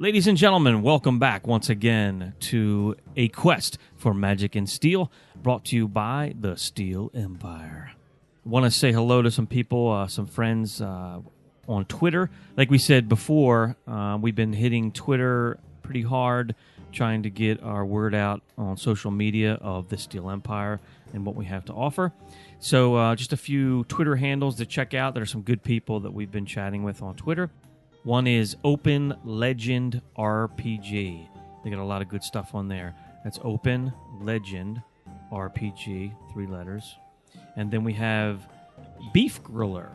Ladies and gentlemen, welcome back once again to A Quest for Magic and Steel, brought to you by the Steele Empire. I want to say hello to some people, some friends on Twitter. Like we said before, we've been hitting Twitter pretty hard, trying to get our word out on social media of the Steele Empire and what we have to offer. So just a few Twitter handles to check out. There are some good people that we've been chatting with on Twitter. One is Open Legend RPG. They got a lot of good stuff on there. That's Open Legend RPG, 3 letters. And then we have Beef Griller,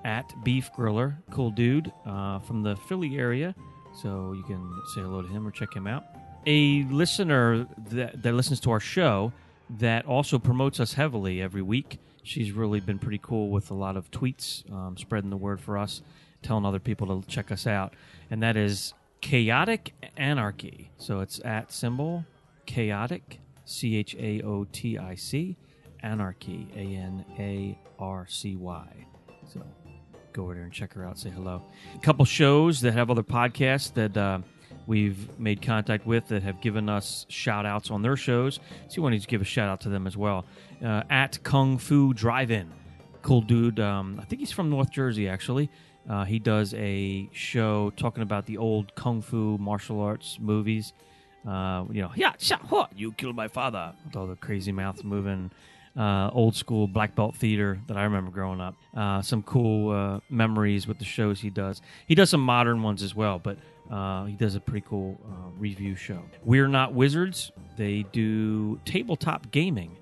at Beef Griller. Cool dude from the Philly area. So you can say hello to him or check him out. A listener that listens to our show that also promotes us heavily every week. She's really been pretty cool with a lot of tweets, spreading the word for us, telling other people to check us out. And that is Chaotic Anarchy. So it's at symbol Chaotic, Chaotic, Anarchy, Anarcy. So go over there and check her out, say hello. A couple shows that have other podcasts that we've made contact with that have given us shout-outs on their shows. So you want to give a shout-out to them as well. At Kung Fu Drive-In. Cool dude. I think he's from North Jersey, actually. He does a show talking about the old Kung Fu martial arts movies. You killed my father. With all the crazy mouth moving, old school black belt theater that I remember growing up. Some cool memories with the shows he does. He does some modern ones as well, but he does a pretty cool review show. We're Not Wizards. They do tabletop gaming.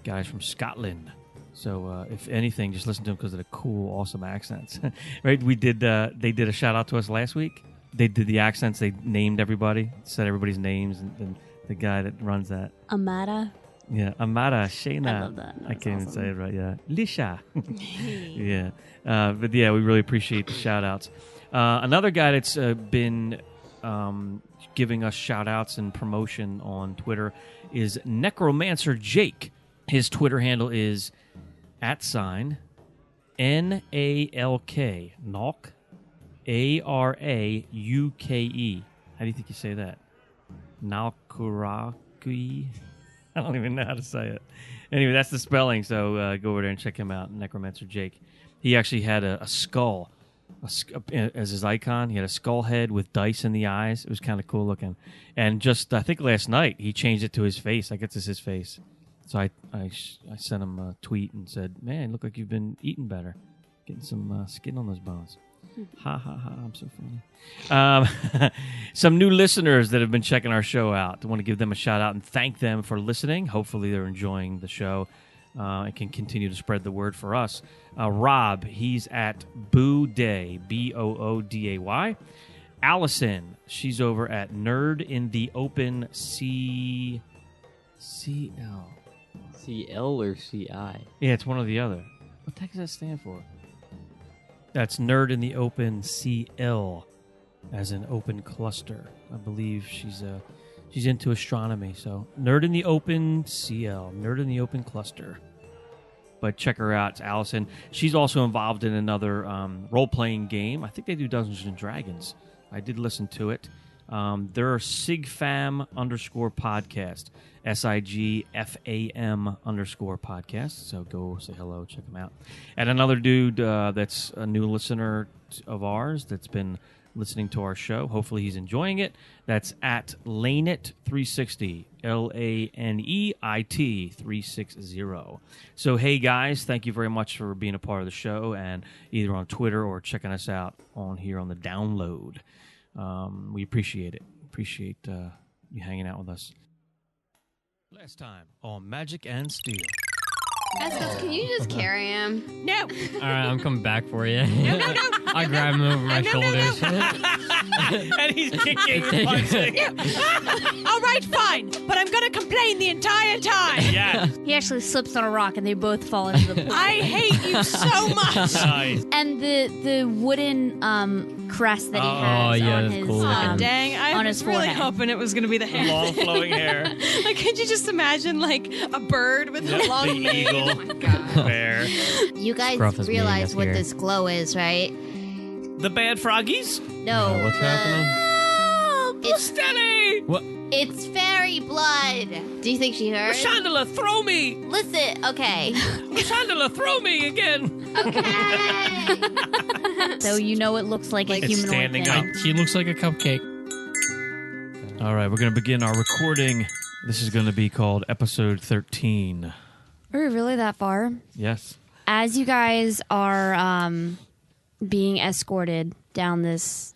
Guys from Scotland. So if anything, just listen to them because of the cool, awesome accents. Right? They did a shout out to us last week. They did the accents. They named everybody, said everybody's names, and the guy that runs that. Amara. Yeah, Amara, Shayna. I love that. I can't even say it right. Yeah, Lisha. Yeah, but yeah, we really appreciate the shout outs. Another guy that's been giving us shout outs and promotion on Twitter is Necromancer Jake. His Twitter handle is @NALK, Nalk, ARAUKE. How do you think you say that? Nalkuraki? I don't even know how to say it. Anyway, that's the spelling, so go over there and check him out, Necromancer Jake. He actually had a skull as his icon. He had a skull head with dice in the eyes. It was kind of cool looking. And just, I think last night, he changed it to his face. I guess it's his face. So I sent him a tweet and said, man, look like you've been eating better. Getting some skin on those bones. Ha, ha, ha, I'm so funny. Some new listeners that have been checking our show out. I want to give them a shout out and thank them for listening. Hopefully they're enjoying the show and can continue to spread the word for us. Rob, he's at Boo Day, Booday. Allison, she's over at Nerd in the Open CL. CL or CI? Yeah, it's one or the other. What the heck does that stand for? That's Nerd in the Open CL, as an open cluster. I believe she's into astronomy. So Nerd in the Open CL, Nerd in the Open cluster. But check her out. It's Allison. She's also involved in another role-playing game. I think they do Dungeons and Dragons. I did listen to it. They're SIGFAM_podcast. SIGFAM_podcast. So go say hello, check them out. And another dude that's a new listener of ours that's been listening to our show. Hopefully he's enjoying it. That's at Laneit360. LANEIT 360. So hey guys, thank you very much for being a part of the show and either on Twitter or checking us out on here on the download. We appreciate it. Appreciate you hanging out with us. Last time on Magic and Steel. Escos, can you just carry him? No. All right, I'm coming back for you. No. I grab him over my shoulders. And he's kicking and punching. All right, fine. But I'm going to complain the entire time. Yeah. He actually slips on a rock and they both fall into the pool. I hate you so much. Nice. And the wooden crest that he has yeah, on that's his cool. Dang, I on was his really forehead. hoping it was going to be the hair. Long flowing hair. Like, could you just imagine, like, a bird with a long The mane? eagle. Oh, my God. Bear. You guys Scruff is realize meaningless what here. this glow is, right? The bad froggies? No. What's happening? Steady! What? It's fairy blood. Do you think she heard? Chandler, throw me! Listen, okay. Chandler, throw me again! Okay. So you know it looks like a It's humanoid standing thing. up. She looks like a cupcake. All right, we're going to begin our recording. This is going to be called Episode-13. Are we really that far? Yes. As you guys are being escorted down this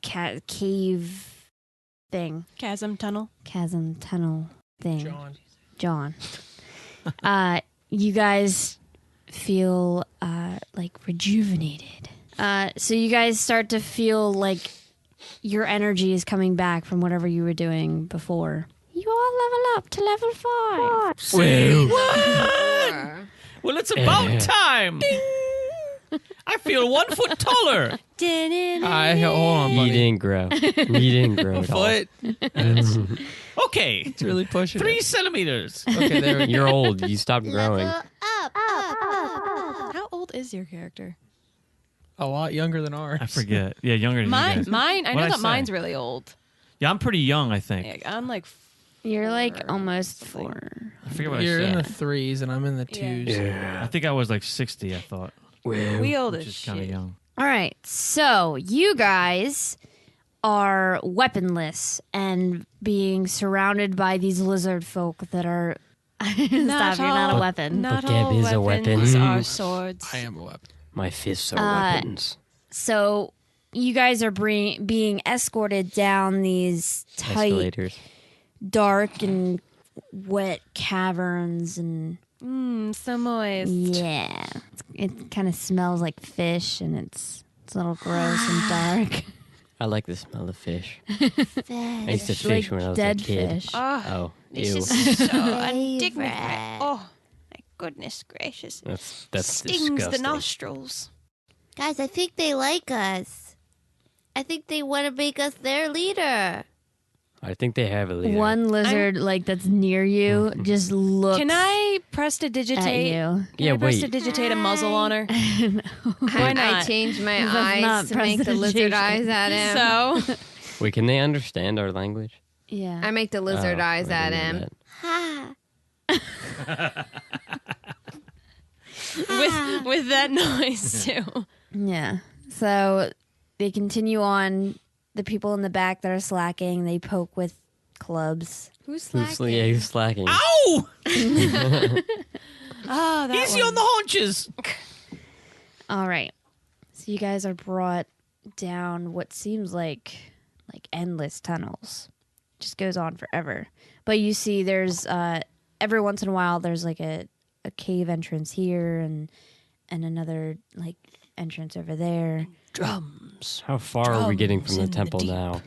cave thing, Chasm tunnel. chasm tunnel thing, John. You guys feel like rejuvenated. So you guys start to feel like your energy is coming back from whatever you were doing before. You all level up to level 5. What? Well, it's about time. I feel 1 foot taller. Hold on, buddy. You didn't grow. At all. Foot. Okay. It's really pushing 3 it. centimeters. Okay, there we go. You're old. You stopped growing. How old is your character? A lot younger than ours. I forget. Yeah, younger than you guys. Mine. I What'd know I that say? mine's really old. Yeah, I'm pretty young, I think. Yeah, I'm like. You're like 4. almost 4. I forget what You're I in said. the 3s and I'm in the 2s. I think I was like 60, I thought. We old Which as is kind of shit. young. All right, so you guys are weaponless and being surrounded by these lizard folk that are. Stop! You're not a weapon. Not But Gab all is a weapons weapon. are swords. I am a weapon. My fists are weapons. So you guys are being escorted down these tight, Escalators. dark, and wet caverns, and So moist. yeah, it kind of smells like fish, and it's a little gross and dark. I like the smell of fish. I used to fish when I was a dead kid. fish. Oh, This ew. is so undignified. Oh, my goodness gracious. That's Stings disgusting. the nostrils. Guys, I think they like us. I think they want to make us their leader. I think they have a leader. One lizard that's near you just looks Can I at prestidigitate? you. Yeah, Can I wait. prestidigitate a muzzle on her? Why I not? changed my That's not eyes to make the lizard prestidigitation. eyes at him. So, Wait, can they understand our language? Yeah. I make the lizard Oh, eyes I at didn't know him. that. Ha. with that noise too. Yeah. So they continue on. The people in the back that are slacking, they poke with clubs. Who's Who's slacking? slacking? Ow! Oh, that Easy on the haunches. All right. So you guys are brought down what seems like endless tunnels. Just goes on forever. But you see there's every once in a while there's like a cave entrance here and another like entrance over there. drums. How far are we getting from Drums the in the temple deep. now?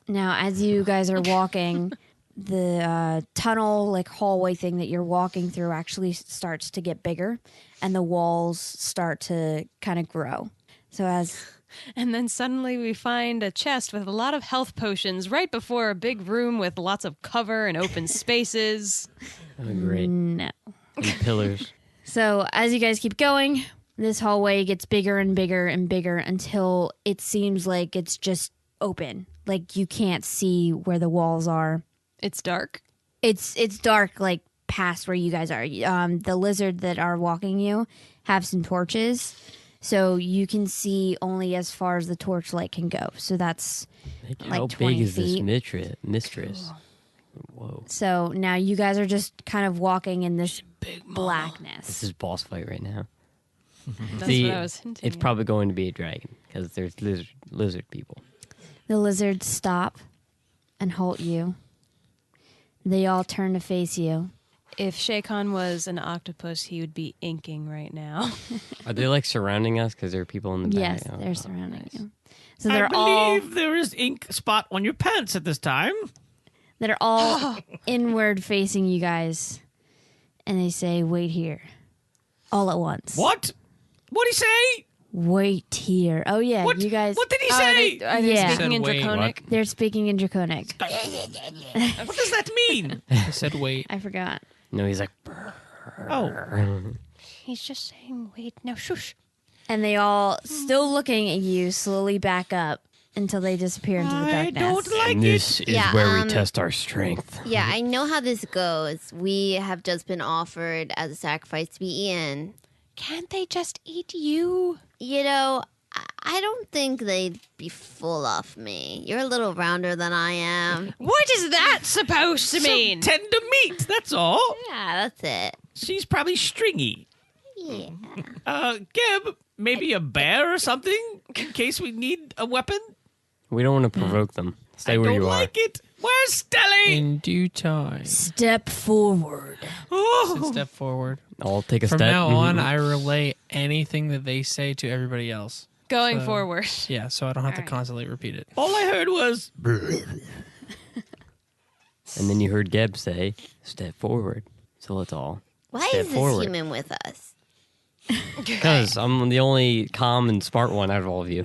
Now, as you guys are walking, the tunnel, like hallway thing that you're walking through actually starts to get bigger and the walls start to kind of grow. So And then suddenly we find a chest with a lot of health potions right before a big room with lots of cover and open spaces. Oh, great. no. And pillars. So as you guys keep going, this hallway gets bigger and bigger and bigger until it seems like it's just open. Like you can't see where the walls are. It's dark. It's dark, like past where you guys are. The lizard that are walking you have some torches, so you can see only as far as the torchlight can go. So that's Like, Like how 20 big is this feet. mistress? Whoa. so now you guys are just kind of walking in this This blackness. is boss fight right now. That's See, what I was hinting it's at. probably going to be a dragon because there's lizard people. The lizards stop and halt you. They all turn to face you. If Shaykhon was an octopus, he would be inking right now. Are they like surrounding us because there are people in the back? Yes, Oh, they're oh, surrounding nice. you. So I they're all believe there is ink spot on your pants at this time. inward facing you guys, and they say, "Wait here," all at once. What? What'd he say? Wait here. Oh yeah, What? you guys. What did he Are say? they Yeah. speaking in Said wait, Draconic? They're speaking in Draconic. What does that mean? I said wait. I forgot. No, he's like, Oh, He's just saying, wait, now shush. And they all, still looking at you, slowly back up until they disappear into the darkness. I don't like And this is Yeah, where we test our strength. Yeah, I know how this goes. We have just been offered as a sacrifice to be eaten. Can't they just eat you? You know, I don't think they'd be full off me. You're a little rounder than I am. What is that supposed to mean? Tender meat, that's all. Yeah, that's it. She's probably stringy. Yeah. Geb, maybe a bear or something in case we need a weapon? We don't want to provoke them. Stay where Don't you are. like it. Where's Stelly? In due time. Step forward. Oh. Step forward. I'll take a From step. now on, I relay anything that they say to everybody else. Going So- forward. Yeah, so I don't have to Alright. constantly repeat it. All I heard was... And then you heard Geb say, step forward. So let's all. Why Step is this forward. human with us? Because I'm the only calm and smart one out of all of you.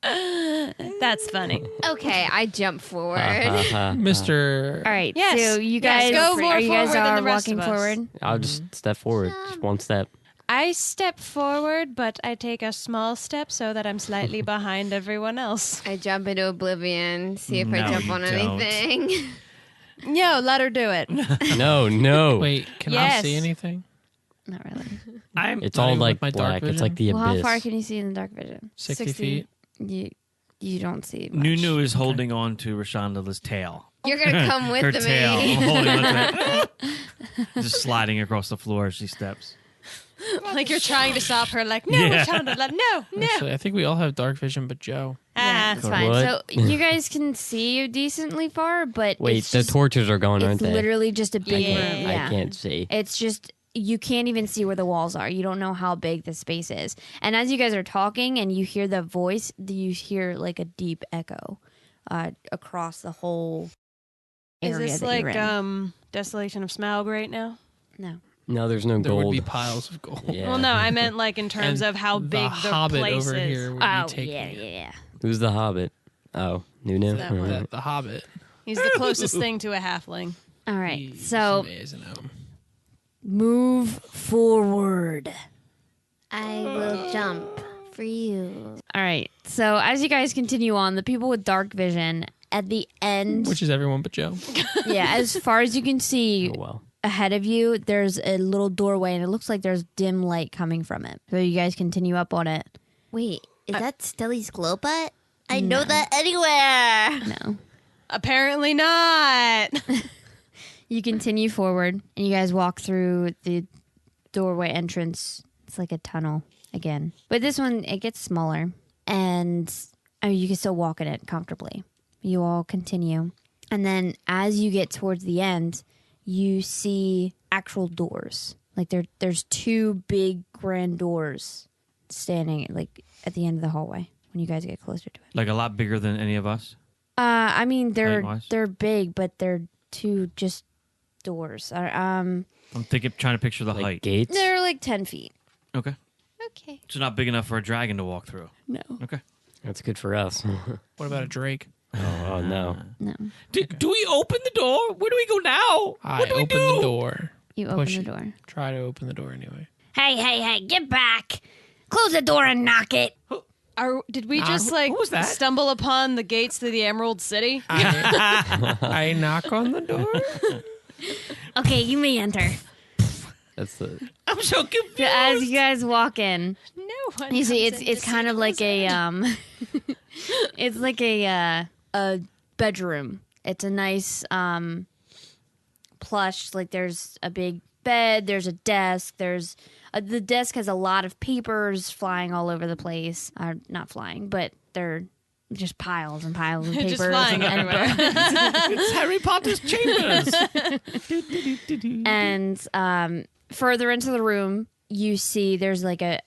That's funny. Okay, I jump forward. Mr. All right. Yes. So you Yes, guys, go more are you guys forward than are the rest walking of us. forward? I'll just step forward. Just one step. I step forward, but I take a small step so that I'm slightly behind everyone else. I jump into oblivion, see if I No, jump you on don't. anything. No, let her do it. No. Wait, can Yes. I see anything? Not really. It's Not all even like with my dark black. It's like the Well, how abyss. far can you see in the dark vision? 60 feet. You don't see much. Nunu is holding on to Rashonda's tail. You're gonna come with Her me. tail. I'm holding on to it. Just sliding across the floor as she steps. Like you're trying to stop her, like, no, Yeah. Shonda, no. Actually, I think we all have dark vision, but Joe. Yeah, Ah. it's fine. What? So you guys can see decently far, but Wait, it's the just, torches are gone, aren't it's they? literally just a big Yeah. room. Yeah. I can't see. It's just you can't even see where the walls are. You don't know how big the space is. And as you guys are talking and you hear the voice, you hear like a deep echo across the whole Is area this that like you're in. Desolation of Smaug right now? No. No, there's no There gold. would be piles of gold. Yeah. Well, no, I meant like in terms And of how big the Hobbit place over is. here would Oh, be taking yeah, it. yeah. Who's the Hobbit? Oh, Nunu. that one. Alright. The Hobbit. He's the closest thing to a halfling. All right. He So is an gnome. move forward. I will jump for you. All right. So as you guys continue on, the people with dark vision at the end, Which is everyone but Joe. yeah, as far as you can see Oh, well. ahead of you, there's a little doorway, and it looks like there's dim light coming from it. So you guys continue up on it. Wait, is that Stelly's glow butt? I know that anywhere. No. Apparently not. You continue forward, and you guys walk through the doorway entrance. It's like a tunnel again. But this one, it gets smaller, and I mean, you can still walk in it comfortably. You all continue. And then as you get towards the end, you see actual doors. Like there's two big grand doors standing like at the end of the hallway when you guys get closer to it. Like a lot bigger than any of us. I mean Height-wise? they're big, but they're two just doors. I'm trying to picture the Like height. gates? They're like 10 feet. Okay. Okay. So not big enough for a dragon to walk through. No. Okay. That's good for us. What about a Drake? Oh, no. No. Do we open the door? Where do we go now? I What do we open do? the door. You Push open the it. door. Try to open the door anyway. Hey, get back. Close the door and knock it. Did we just like who was that? stumble upon the gates to the Emerald City? I knock on the door. Okay, you may enter. That's the. I'm so confused. So as you guys walk in, No one. you see comes in it's to kind see of like a Blizzard. it's like a bedroom. It's a nice plush. Like there's a big bed. There's a desk. There's the desk has a lot of papers flying all over the place. Not flying, but they're just piles and piles of papers. Just flying and everywhere. It's Harry Potter's chambers. And further into the room, you see there's like a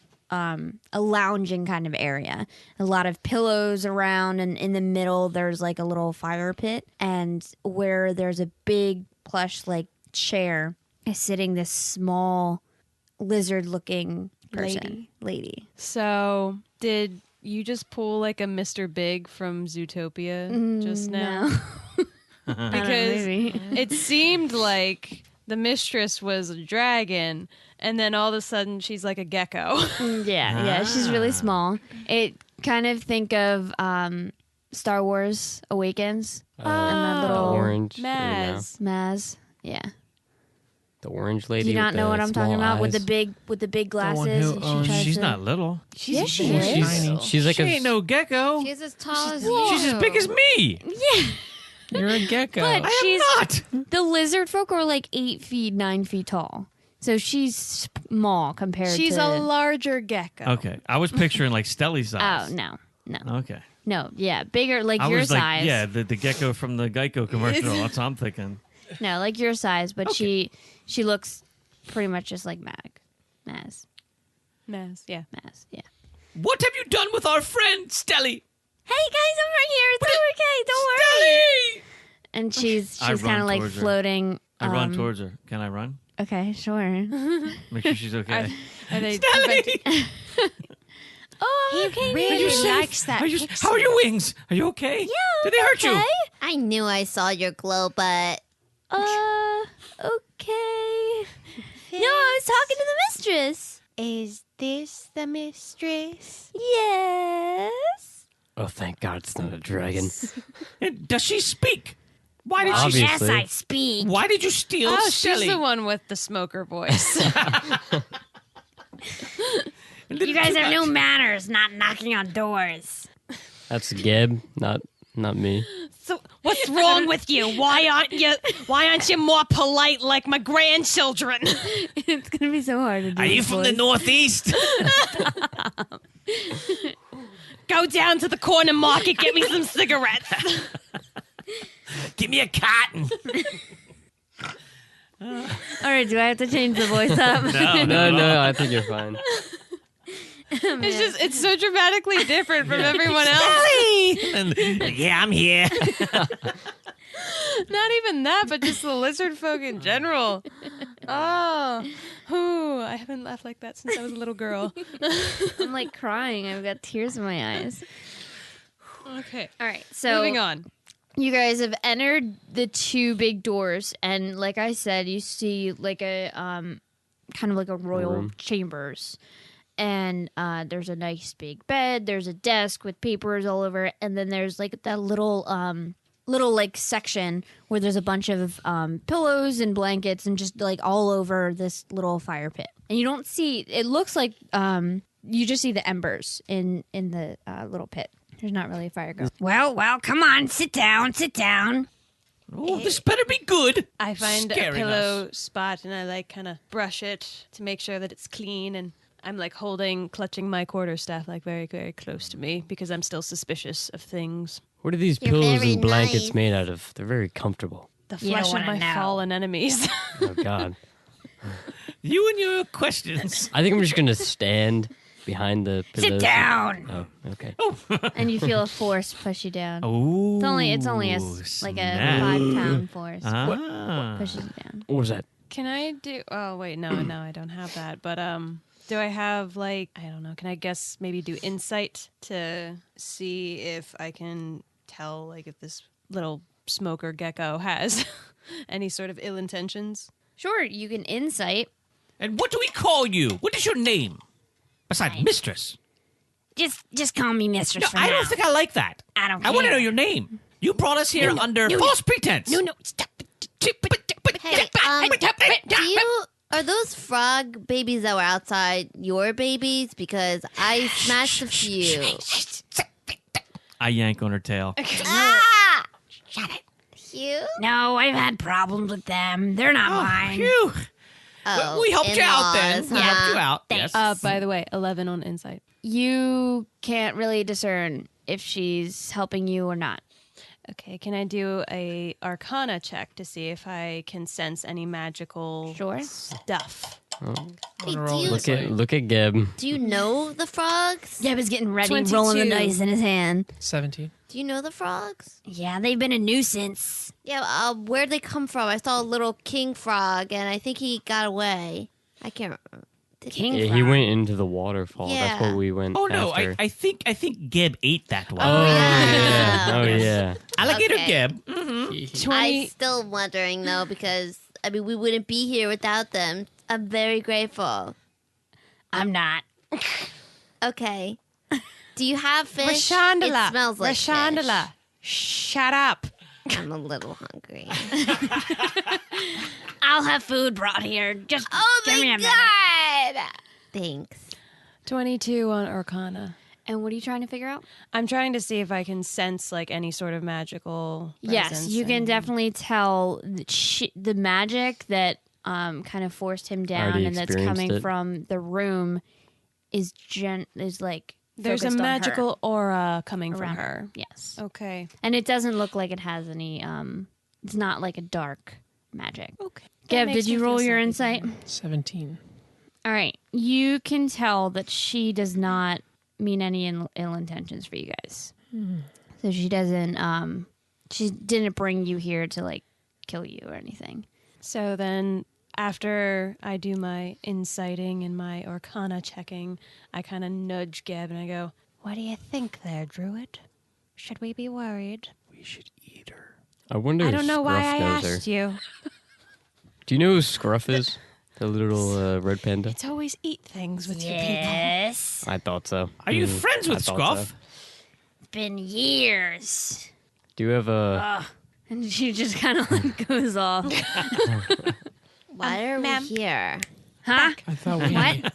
lounging kind of area. A lot of pillows around, and in the middle there's like a little fire pit. And where there's a big plush like chair is sitting this small lizard-looking person, lady. So, did you just pull like a Mr. Big from Zootopia just now? No. Because Maybe. it seemed like the mistress was a dragon, and then all of a sudden she's like a gecko. Yeah, she's really small. It kind of think of Star Wars Awakens and that little orange Maz. Yeah. The orange lady. Do you not know what I'm talking about with the big glasses? who owns- She's not little. Yes, she is. Tiny. She's like She ain't no gecko. She's as tall as you. She's as big as me. Yeah, You're a gecko. but I she's am not. the lizard folk are like 8 feet, 9 feet tall. So she's small compared She's to. a larger gecko. Okay, I was picturing like Stelly size. Oh no. Okay. No, yeah, bigger, like I your was size. like, yeah, the gecko from the Geico commercial. That's what I'm thinking. No, like your size, but she looks pretty much just like Maz, Yeah. yeah. What have you done with our friend Stelly? Hey guys, I'm right here. It's all okay. Don't worry. Stelly! And she's I kind run of like towards her. floating. I run towards her. Can I run? Okay, sure. Make sure she's okay. Are they Stelly! Oh, I'm okay. really now. likes that. How are your wings? Are you okay? Yeah, Did they hurt you? okay. I knew I saw your glow, but Okay. No, I was talking to the mistress. Is this the mistress? Yes. Oh, thank God it's not a dragon. And does she speak? Why did Obviously. she? Yes, I speak. Why did you steal Oh, Stelly? she's the one with the smoker voice. You guys have no manners, not knocking on doors. That's Geb, not me. So what's wrong with you? Why aren't you more polite like my grandchildren? It's gonna be so hard to do. Are you this from the voice. Northeast? Go down to the corner market, get me some cigarettes. Give me a cotton. All right, do I have to change the voice up? No, I think you're fine. It's so dramatically different from everyone else. And, yeah, I'm here. Not even that, but just the lizard folk in general. Oh, I haven't laughed like that since I was a little girl. I'm like crying. I've got tears in my eyes. Okay, All right, so moving on. you guys have entered the 2 big doors, and like I said, you see like a kind of like a royal Room. chambers. And there's a nice big bed. There's a desk with papers all over it, and then there's like that little like section where there's a bunch of pillows and blankets and just like all over this little fire pit. And you don't see. It looks like you just see the embers in the little pit. There's not really a fire going. Well, come on, sit down. Oh, this better be good. I find a Scaring pillow spot and I like kind of brush it to make sure that it's clean, and I'm like clutching my quarterstaff like very, very close to me because I'm still suspicious of things. What are these You're pillows very and blankets nice. made out of? They're very comfortable. The You don't flesh of wanna my know. fallen enemies. Oh, God. You and your questions. I think I'm just going to stand behind the pillows. Sit down. Oh, okay. And you feel a force push you down. Oh, It's only like a snap. 5-pound force Ah. pushes you down. What was that? Can I do? Oh wait, no, I don't have that. But do I have like I don't know? Can I guess maybe do insight to see if I can tell like if this little smoker gecko has any sort of ill intentions? Sure, you can insight. And what do we call you? What is your name? Besides mistress. Just call me mistress No, for I now. don't think I like that. I don't I want to care. know your name. You brought us here under false pretense. No, stop. hey, are those frog babies that were outside your babies? Because I smashed a few. I yank on her tail. Ah! Shut it. Hugh? No, I've had problems with them. They're not mine. Phew. Oh, We helped you out then. in-laws, We huh? helped you out. Thanks. Yes. By the way, 11 on insight. You can't really discern if she's helping you or not. Okay, can I do a Arcana check to see if I can sense any magical Sure. stuff? Hey, Look at Geb. do you know the frogs? Geb is getting ready, 22. rolling the dice in his hand. 17. Do you know the frogs? Yeah, they've been a nuisance. Yeah, where'd they come from? I saw a little king frog, and I think he got away. I can't remember. King Yeah, frog. he went into the waterfall. Yeah. That's what we went. Oh no, after. I think Geb ate that one. Oh yeah. yeah. Oh yeah. Alligator Okay. Geb. I'm still wondering though because we wouldn't be here without them. I'm very grateful. I'm not. Okay. Do you have fish? Rashandala. It smells like Rashandala. Shut up. fish. I'm a little hungry. I'll have food brought here. Just Oh give me a my minute. god! Thanks. 22 on Arcana. And what are you trying to figure out? I'm trying to see if I can sense like any sort of magical Yes, presence you can and- definitely tell the magic that kind of forced him down Already and that's experienced coming it. from the room is like There's a focused on her. magical aura coming from Around her. Yes. Okay. And it doesn't look like it has any it's not like a dark magic. Okay. Geb, did you roll your insight? 17. All right. You can tell that she does not mean any ill intentions for you guys. So she doesn't she didn't bring you here to like kill you or anything. So then after I do my inciting and my Arcana checking, I kind of nudge Geb and I go, "What do you think there, Druid? Should we be worried?" We should eat her. I wonder. I if don't know why Scruff I knows asked her. you. Do you know who Scruff is? The little red panda. It's always eat things with you people. Yes. I thought so. Are you Mhm. friends I with thought Scruff? so. It's been years. Do you have a? And she just kind of like goes off. Why are ma'am. we here? Huh? I thought we What? named,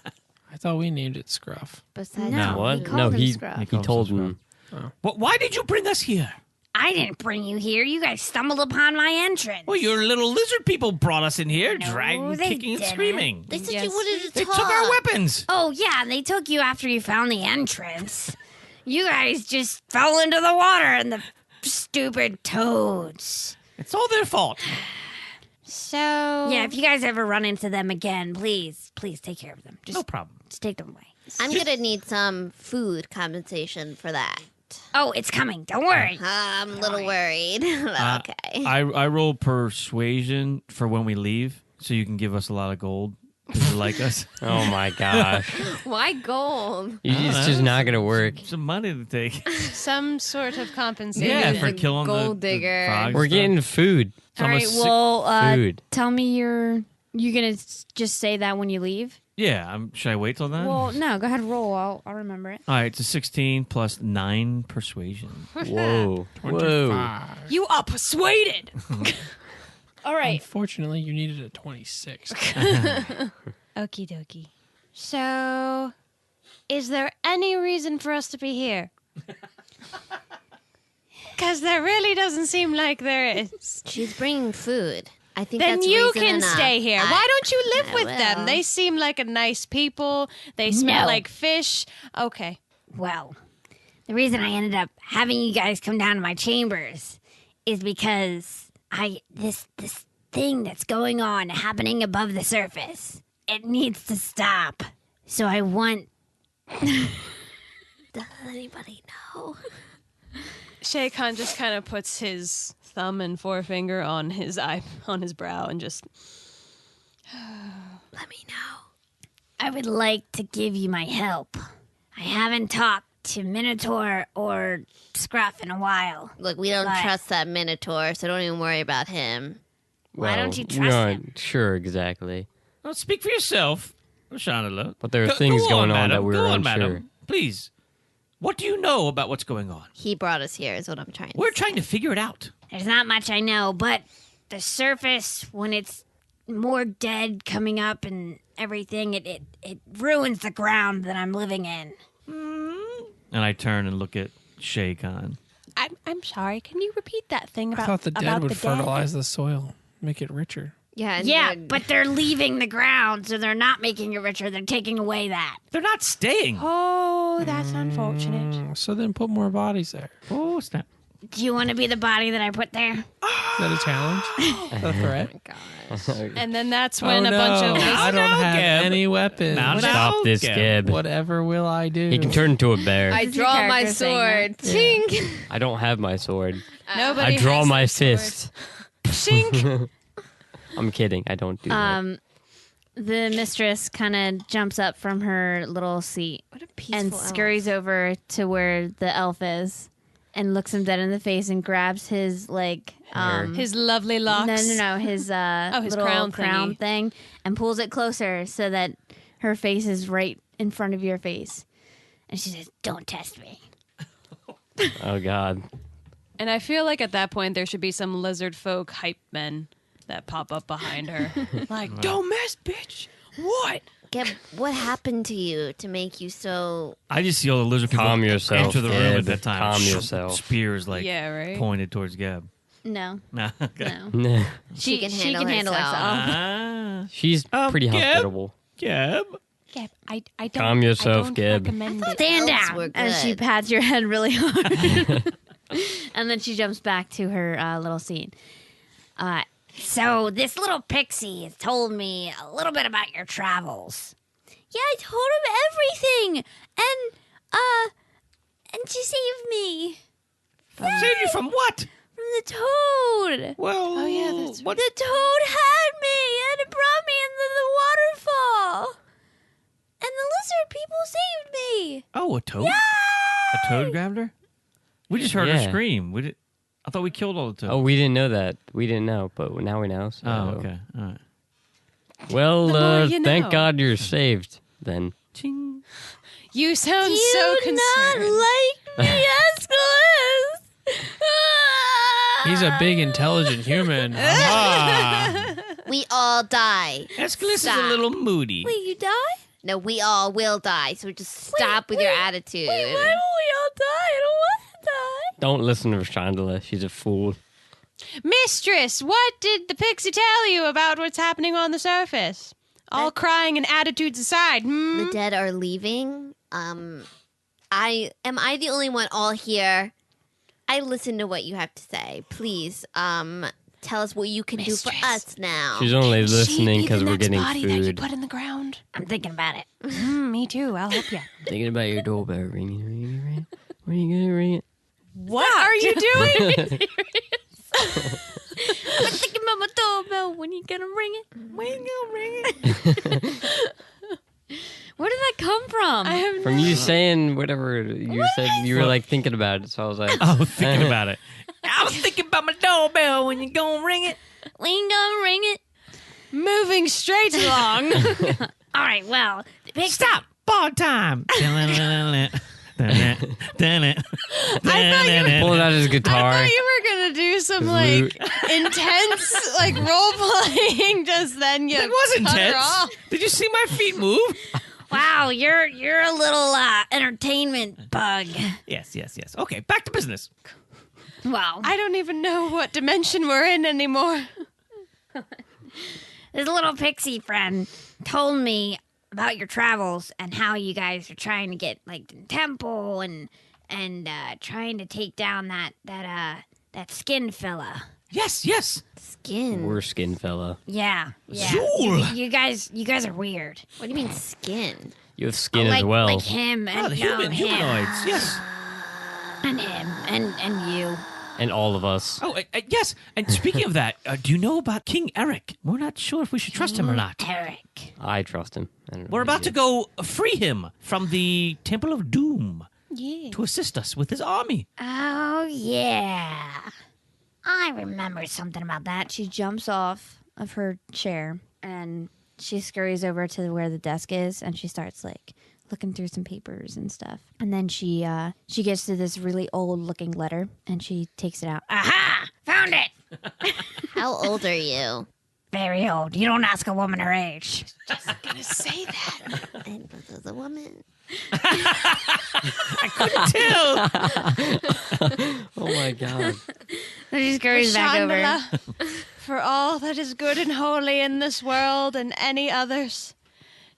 I thought we named it Scruff. Besides, No. What? he called No, him he Scruff. he calls told him him. Why did you bring us here? I didn't bring you here. You guys stumbled upon my entrance. Well, your little lizard people brought us in here, No, dragging, they kicking, and didn't. screaming. They said Yes. you wanted to They talk. took our weapons. Oh, yeah, they took you after you found the entrance. You guys just fell into the water and the stupid toads. It's all their fault. So Yeah, if you guys ever run into them again, please take care of them. No Just, problem. just take them away. I'm gonna need some food compensation for that. Oh, it's coming. Don't worry. I'm a little worried. But okay. I roll persuasion for when we leave, so you can give us a lot of gold because you like us. Oh my gosh! Why gold? It's just not gonna work. Some money to take. some sort of compensation. Yeah, He's for a killing gold the digger. frogs. We're and stuff. getting food. So All I'm a right, sick- well, food. tell me you gonna just say that when you leave? Yeah, should I wait till then? Well, no, go ahead, roll. I'll remember it. All right, it's a 16 plus 9 persuasion. Whoa! Whoa! 25. You are persuaded. All right. Unfortunately, you needed a 26. Okie dokie. So, is there any reason for us to be here? Because there really doesn't seem like there is. She's bringing food. I think Then that's you reason can enough. stay here. Why don't you live I with will. them? They seem like a nice people. They smell No. like fish. Okay. Well, the reason I ended up having you guys come down to my chambers is because this thing that's going on happening above the surface. It needs to stop. So I want Does anybody know? Shay Khan just kind of puts his thumb and forefinger on his brow and just Let me know. I would like to give you my help. I haven't talked to Minotaur or Scruff in a while. Look, we don't But- trust that Minotaur, so don't even worry about him. Why Well, don't you trust no, him? Sure, exactly. Well, speak for yourself, Shandala. But there are things go going on madam. that we're go on, unsure. madam. Please. What do you know about what's going on? He brought us here, is what I'm trying to We're say. trying to figure it out. There's not much I know, but the surface, when it's more dead coming up and everything, it ruins the ground that I'm living in. And I turn and look at Shay Khan. I'm sorry. Can you repeat that thing about I thought the dead about would the fertilize the soil, make it richer. Yeah, and Yeah, then- but they're leaving the ground, so they're not making it richer. They're taking away that. They're not staying. Oh, that's unfortunate. So then put more bodies there. Oh, snap. Do you want to be the body that I put there? Is that a challenge? Is that a threat? And then that's when oh, a no. bunch of I don't Now, have Geb. any weapons. Now, Stop this, Geb. Geb. Whatever will I do? He can turn into a bear. I This is your draw my character saying sword. Ting! I don't have my sword. nobody. I draw has my a sword. fist. Shink. I'm kidding. I don't do that. The mistress kind of jumps up from her little seat What a peaceful and elf. scurries over to where the elf is and looks him dead in the face and grabs his His lovely locks. No, his his little crown thing and pulls it closer so that her face is right in front of your face. And she says, "Don't test me." Oh, God. And I feel like at that point there should be some lizard folk hype men that pop up behind her. Like, don't mess, bitch. What? Geb, what happened to you to make you so... I just see all the lizard people Calm yourself, enter the room Geb. at that time. Calm yourself. Spears like Yeah, right? pointed towards Gab. No, Nah, okay. no. She can handle herself. Ah, She's pretty Geb? hospitable. Gab. Yeah, I don't. Calm yourself, I don't Gib. recommend it. Stand Elves down. were And she good. pats your head really hard. And then she jumps back to her little seat. So this little pixie has told me a little bit about your travels. Yeah, I told him everything. And she saved me. Saved you from what? From the toad. Well, Oh, yeah, that's what? The toad had me and it brought me into the waterfall. And the lizard people saved me. Oh, a toad? A toad grabbed her? We just heard her Yeah. scream. I thought we killed all the toads. Oh, we didn't know that. We didn't know, but now we know. So. Oh, okay. All right. Well, The more you thank know. God you're saved, then. Ching. You sound Do so you concerned. not like me, Aeschylus? He's a big, intelligent human. Ah. We all die. Aeschylus is a Stop. little moody. Wait, you die? No, we all will die. So just stop with your attitude. Wait, why will we all die? I don't want to die. Don't listen to Chandela. She's a fool. Mistress, what did the pixie tell you about what's happening on the surface? All crying and attitudes aside. The dead are leaving. Am I the only one all here? I listen to what you have to say. Please, tell us what you can do for Mistress. us now. She's only Can she listening be because the we're next getting body that you food. put in the ground? I'm thinking about it. Me too. I'll help you. Thinking about your doorbell ringing. When are you going to ring it? What are you doing? I'm thinking about my doorbell. When you gonna ring it? When you gonna ring it? Where did that come from? I have From you saying whatever you said, you were like thinking about it. So I was like, I was thinking about it. I was thinking about my doorbell when you gonna ring it. When you gonna ring it? moving straight along. All right, well, Stop! Ball time! pulling out his guitar. I thought you were gonna do some His like lute. intense like role playing. Just then you It was cut her intense. off. Did you see my feet move? wow, you're a little entertainment bug. Yes. Okay, back to business. Wow, I don't even know what dimension we're in anymore. this little pixie friend told me about your travels and how you guys are trying to get like the temple and trying to take down that skin fella. Yes. Skin. We're skin fella. Yeah. Zool. You guys are weird. What do you mean skin? You have skin like, as well. Like him and Oh, the him, humanoids. Yes. and him and you. And all of us. Oh, yes. And speaking of that, do you know about King Eric? We're not sure if we should trust him or not. Eric. I trust him. I don't know We're what about he to go free him from the Temple of Doom Yeah. to assist us with his army. Oh yeah. I remember something about that. She jumps off of her chair and she scurries over to where the desk is and she starts like looking through some papers and stuff. And then she gets to this really old looking letter and she takes it out. Aha! Found it! How old are you? Very old. You don't ask a woman her age. Gonna say that. And was a woman. Tell. Oh my god. So she scurries back over. Chandala, for all that is good and holy in this world and any others.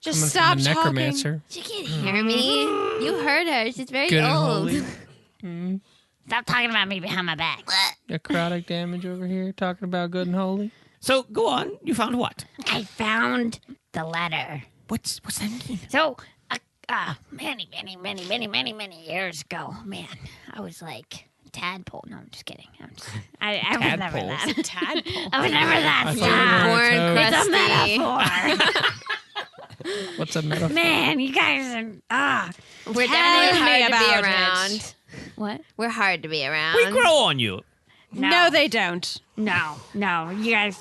Just Coming stop from the talking. necromancer. She can't hear me. You heard her. She's very Good and old. holy. Stop talking about me behind my back. Necrotic damage over here, talking about good and holy. So go on. You found what? I found the letter. What's that mean? So, many years ago, man, I was like a tadpole. No, I'm just kidding. I was never Tadpole? that. Tadpole. I was never that I smart. thought you were Born a toad. It's a crusty. metaphor. What's a metaphor? Man, you guys are We're Tell definitely me hard to about be it. around. what? We're hard to be around. We grow on you. No, they don't. No. You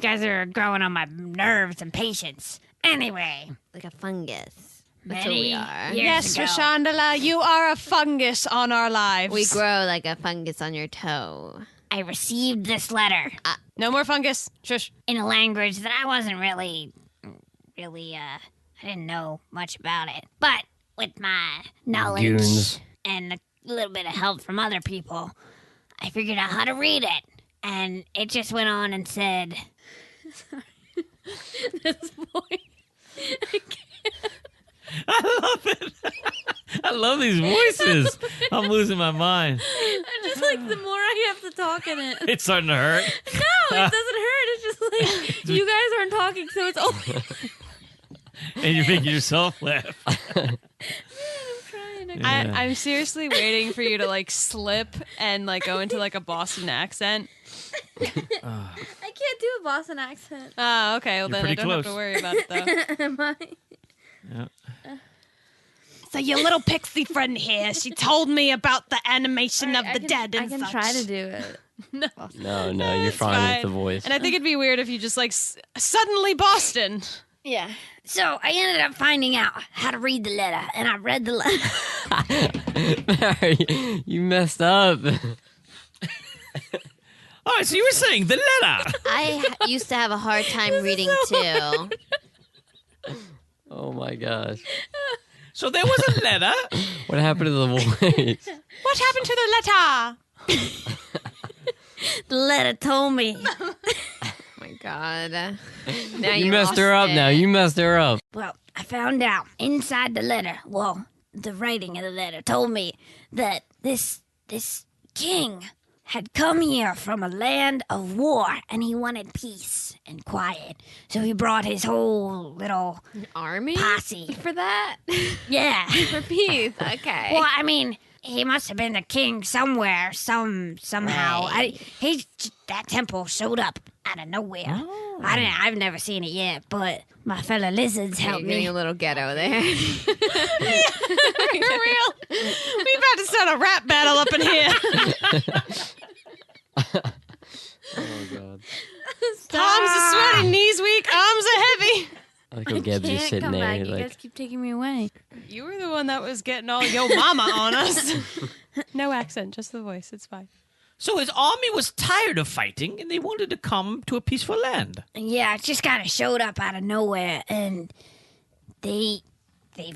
guys are growing on my nerves and patience. Anyway, Like a fungus. That's what many we are. years Yes, ago, Rashandala, you are a fungus on our lives. We grow like a fungus on your toe. I received this letter No more fungus. Shush. in a language that I wasn't really, I didn't know much about it. But with my knowledge Goons. and a little bit of help from other people, I figured out how to read it. And it just went on and said, this boy. I love it. I love these voices. I'm losing my mind. I just like the more I have to talk in it. It's starting to hurt. No, it doesn't hurt. It's just like you guys aren't talking, so it's over. And you're making yourself laugh. Yeah. I'm seriously waiting for you to like slip and like go into like a Boston accent. I can't do a Boston accent. Oh, okay. Well, You're then I pretty don't have close. to worry about it though. Am I? Yeah. So your little pixie friend here, she told me about the animation of the dead and I can such. try to do it. No, you're It's fine fine. with the voice. And I think it'd be weird if you just like suddenly Boston. Yeah. So I ended up finding out how to read the letter, and I read the letter. You messed up. All right, so you were saying the letter. I used to have a hard time reading too. Oh my gosh. So there was a letter. What happened to the voice? What happened to the letter? The letter told me. Oh my god. Now You messed her up now. You messed her up. Well, I found out inside the letter. Well, the writing of the letter told me that this king had come here from a land of war, and he wanted peace and quiet. So he brought his whole little Army posse. for that? Yeah. For peace. Okay. Well, I mean, he must have been the king somewhere, somehow. That temple showed up out of nowhere. Oh. I've never seen it yet, but my fellow lizards You're helped getting me. a little ghetto there. For real. We about to start a rap battle up in here. Oh god. Palms are sweaty, knees weak, arms are heavy. I like how Geb's just sitting there. You guys Like, keep taking me away. You were the one that was getting all yo mama on us. No accent, just the voice. It's fine. So his army was tired of fighting, and they wanted to come to a peaceful land. Yeah, it just kind of showed up out of nowhere, and they've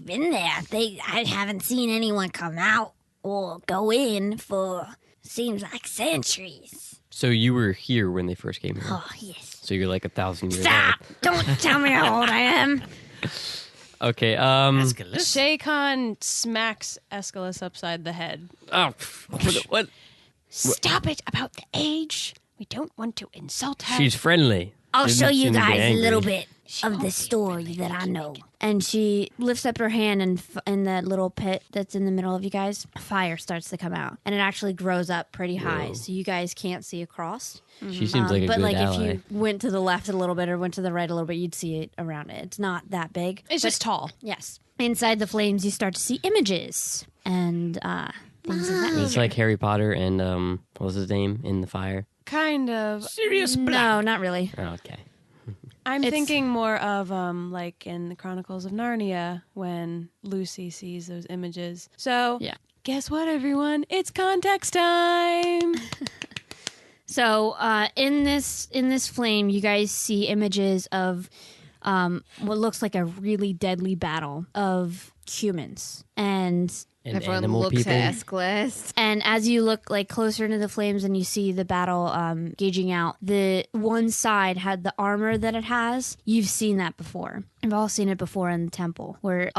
been there. I haven't seen anyone come out or go in for seems like centuries. so you were here when they first came here. Oh yes. So you're like 1,000 years Stop! Don't tell me how old I am. old. Okay. Shay Khan smacks Aeschylus upside the head. Oh, what? Stop it about the age. We don't want to insult her. She's friendly. I'll Didn't show you seem to be guys a angry. little bit of the story that I know. And she lifts up her hand, and in that little pit that's in the middle of you guys, fire starts to come out, and it actually grows up pretty high, so you guys can't see across. She seems like a but good like ally. if you went to the left a little bit or went to the right a little bit, you'd see it around it. It's not that big. It's just tall. Yes. Inside the flames, you start to see images and things of that It's nature. like Harry Potter and what was his name in the fire? Kind of. Sirius Black. No, not really. Oh, okay. I'm It's- thinking more of like in the Chronicles of Narnia when Lucy sees those images. So Yeah. guess what, everyone? It's context time. So in this flame, you guys see images of what looks like a really deadly battle of humans, and And Everyone animal looks people. at Aeschylus. as you look like closer into the flames and you see the battle gauging out, the one side had the armor that it has. You've seen that before. We've all seen it before in the temple, where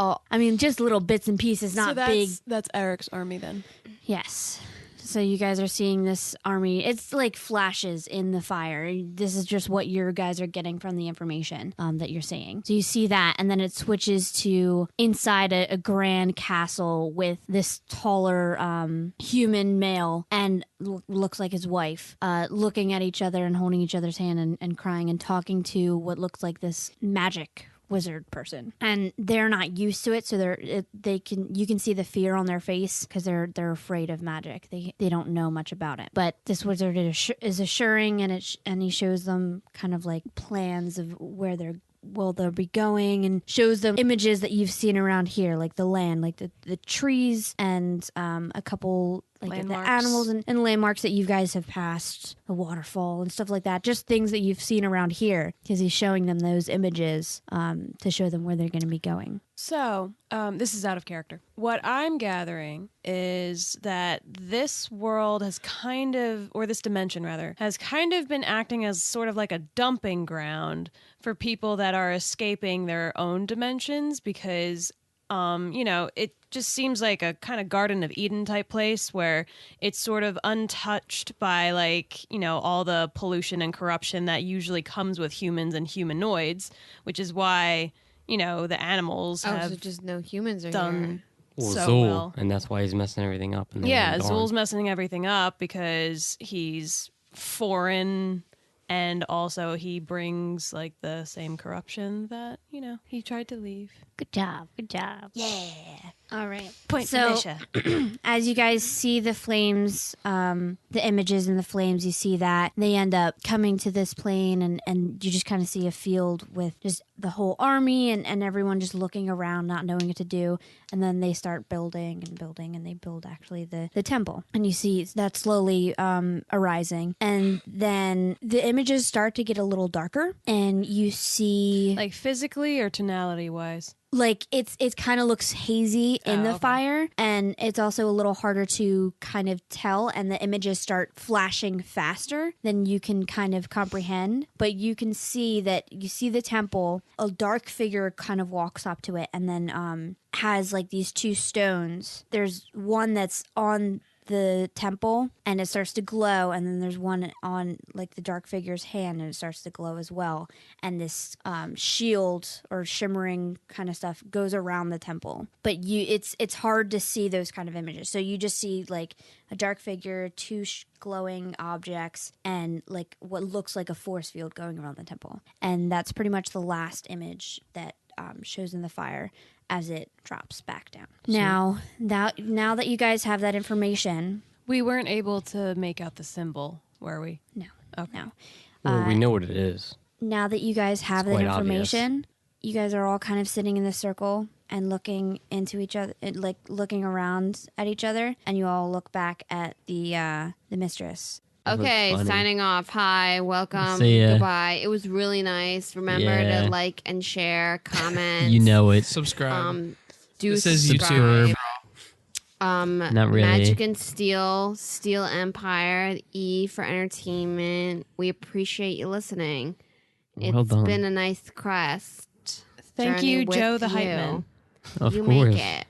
just little bits and pieces, not big. That's Eric's army then. Yes. So you guys are seeing this army. It's like flashes in the fire. This is just what your guys are getting from the information that you're seeing. So you see that, and then it switches to inside a grand castle with this taller human male and looks like his wife, looking at each other and holding each other's hand and crying and talking to what looks like this magic wizard person, and they're not used to it, so you can see the fear on their face because they're afraid of magic. They don't know much about it. But this wizard is assuring, and he shows them kind of like plans of where they'll be going, and shows them images that you've seen around here, like the land, like the trees, and a couple like Landmarks. the animals and landmarks that you guys have passed, the waterfall and stuff like that, just things that you've seen around here, because he's showing them those images to show them where they're going to be going. So, this is out of character. What I'm gathering is that this world has or this dimension rather, has kind of been acting as sort of like a dumping ground for people that are escaping their own dimensions, because it just seems like a kind of Garden of Eden type place where it's sort of untouched by all the pollution and corruption that usually comes with humans and humanoids, which is why, the animals have so just no humans are done Well, so Zool, well. and that's why he's messing everything up. And Yeah, Zool's messing everything up because he's foreign. And also he brings like the same corruption that, he tried to leave. Good job. Yeah. All right. Point So, militia. as you guys see the flames, the images in the flames, you see that they end up coming to this plane, and you just kind of see a field with just the whole army and everyone just looking around, not knowing what to do. And then they start building, and they build actually the temple. And you see that slowly arising. And then the images start to get a little darker, and you see... Like physically or tonality wise? Like it kind of looks hazy in the fire, and it's also a little harder to kind of tell, and the images start flashing faster than you can kind of comprehend. But you can see that you see the temple, a dark figure kind of walks up to it, and then has like these two stones. There's one that's on the temple and it starts to glow, and then there's one on like the dark figure's hand and it starts to glow as well, and this shield or shimmering kind of stuff goes around the temple. But it's hard to see those kind of images, so you just see like a dark figure, two glowing objects, and like what looks like a force field going around the temple. And that's pretty much the last image that shows in the fire as it drops back down. Now that you guys have that information... We weren't able to make out the symbol, were we? No. Okay. No. Well, we know what it is. Now that you guys have that quite information, you guys are all kind of sitting in the circle and looking into each other, like looking around at each other, and you all look back at the mistress. Okay, Funny. signing off. Hi, welcome, See ya. goodbye. It was really nice. Remember to like and share, comment. You know it. Subscribe. Do This is subscribe. YouTube. Not really. Magic and Steele Empire, E for entertainment. We appreciate you listening. Well It's done. been a nice quest. Thank journey you, with Joe the you. Hype Man. Of You course. make it.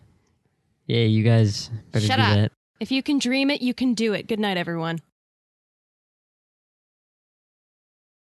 Yeah, you guys better Shut do up. that. If you can dream it, you can do it. Good night, everyone.